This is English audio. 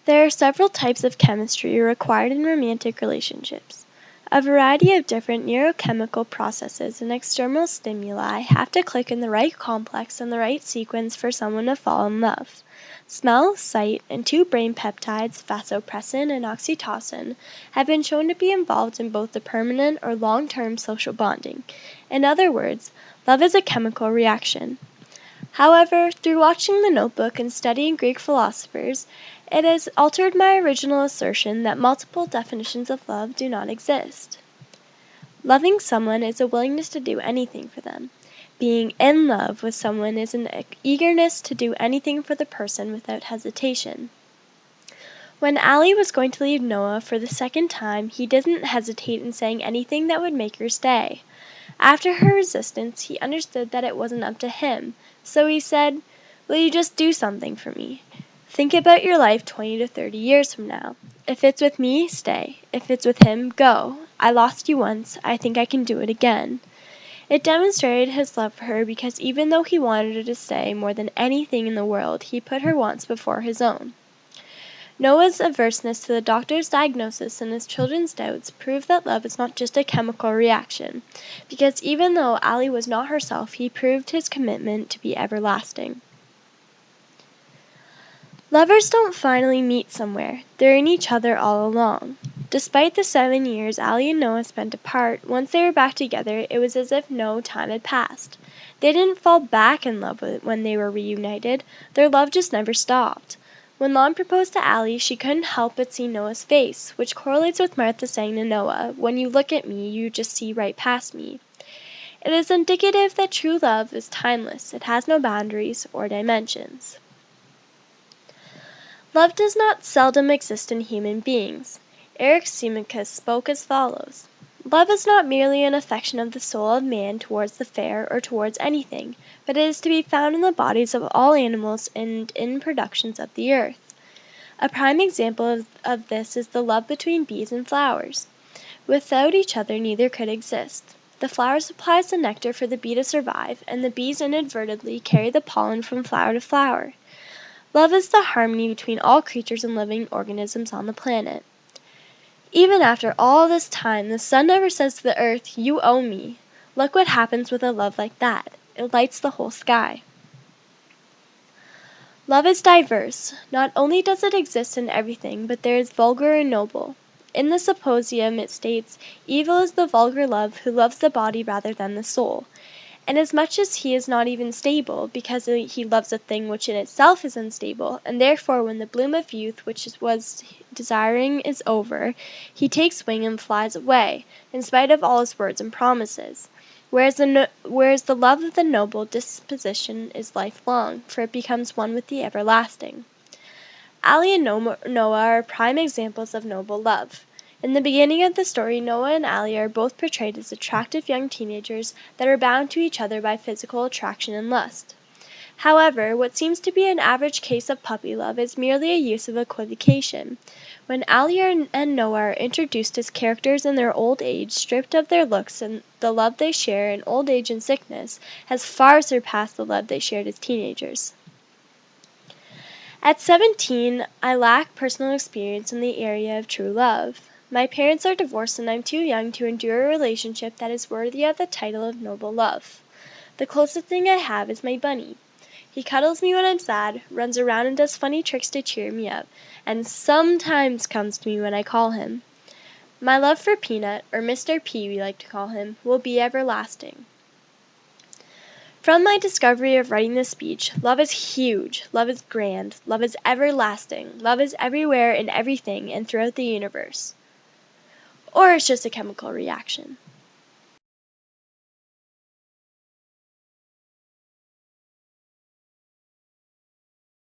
There are several types of chemistry required in romantic relationships. A variety of different neurochemical processes and external stimuli have to click in the right complex and the right sequence for someone to fall in love. Smell, sight, and two brain peptides, vasopressin and oxytocin, have been shown to be involved in both the permanent or long-term social bonding. In other words, love is a chemical reaction. However, through watching The Notebook and studying Greek philosophers, it has altered my original assertion that multiple definitions of love do not exist. Loving someone is a willingness to do anything for them. Being in love with someone is an eagerness to do anything for the person without hesitation. When Ali was going to leave Noah for the second time, he didn't hesitate in saying anything that would make her stay. After her resistance, he understood that it wasn't up to him, so he said, "Will you just do something for me? Think about your life 20 to 30 years from now. If it's with me, stay. If it's with him, go. I lost you once, I think I can do it again." It demonstrated his love for her because even though he wanted her to stay more than anything in the world, he put her wants before his own. Noah's averseness to the doctor's diagnosis and his children's doubts prove that love is not just a chemical reaction, because even though Ali was not herself, he proved his commitment to be everlasting. Lovers don't finally meet somewhere, they're in each other all along. Despite the 7 years Ali and Noah spent apart, once they were back together, it was as if no time had passed. They didn't fall back in love when they were reunited, their love just never stopped. When Lon proposed to Ali, she couldn't help but see Noah's face, which correlates with Martha saying to Noah, "When you look at me, you just see right past me." It is indicative that true love is timeless, it has no boundaries or dimensions. Love does not seldom exist in human beings. Eric Simikus spoke as follows: "Love is not merely an affection of the soul of man towards the fair or towards anything, but it is to be found in the bodies of all animals and in productions of the earth. A prime example of this is the love between bees and flowers. Without each other neither could exist. The flower supplies the nectar for the bee to survive, and the bees inadvertently carry the pollen from flower to flower. Love is the harmony between all creatures and living organisms on the planet. Even after all this time, the sun never says to the earth, 'You owe me.' Look what happens with a love like that. It lights the whole sky." Love is diverse. Not only does it exist in everything, but there is vulgar and noble. In the Symposium it states, "Evil is the vulgar love who loves the body rather than the soul. Inasmuch as he is not even stable, because he loves a thing which in itself is unstable, and therefore when the bloom of youth which was desiring is over, he takes wing and flies away, in spite of all his words and promises. Whereas the love of the noble disposition is lifelong, for it becomes one with the everlasting." Ali and Noah are prime examples of noble love. In the beginning of the story, Noah and Ali are both portrayed as attractive young teenagers that are bound to each other by physical attraction and lust. However, what seems to be an average case of puppy love is merely a use of equivocation. When Ali and Noah are introduced as characters in their old age, stripped of their looks, and the love they share in old age and sickness has far surpassed the love they shared as teenagers. At 17, I lack personal experience in the area of true love. My parents are divorced and I'm too young to endure a relationship that is worthy of the title of noble love. The closest thing I have is my bunny. He cuddles me when I'm sad, runs around and does funny tricks to cheer me up, and sometimes comes to me when I call him. My love for Peanut, or Mr. P we like to call him, will be everlasting. From my discovery of writing this speech, love is huge, love is grand, love is everlasting, love is everywhere in everything and throughout the universe. Or it's just a chemical reaction.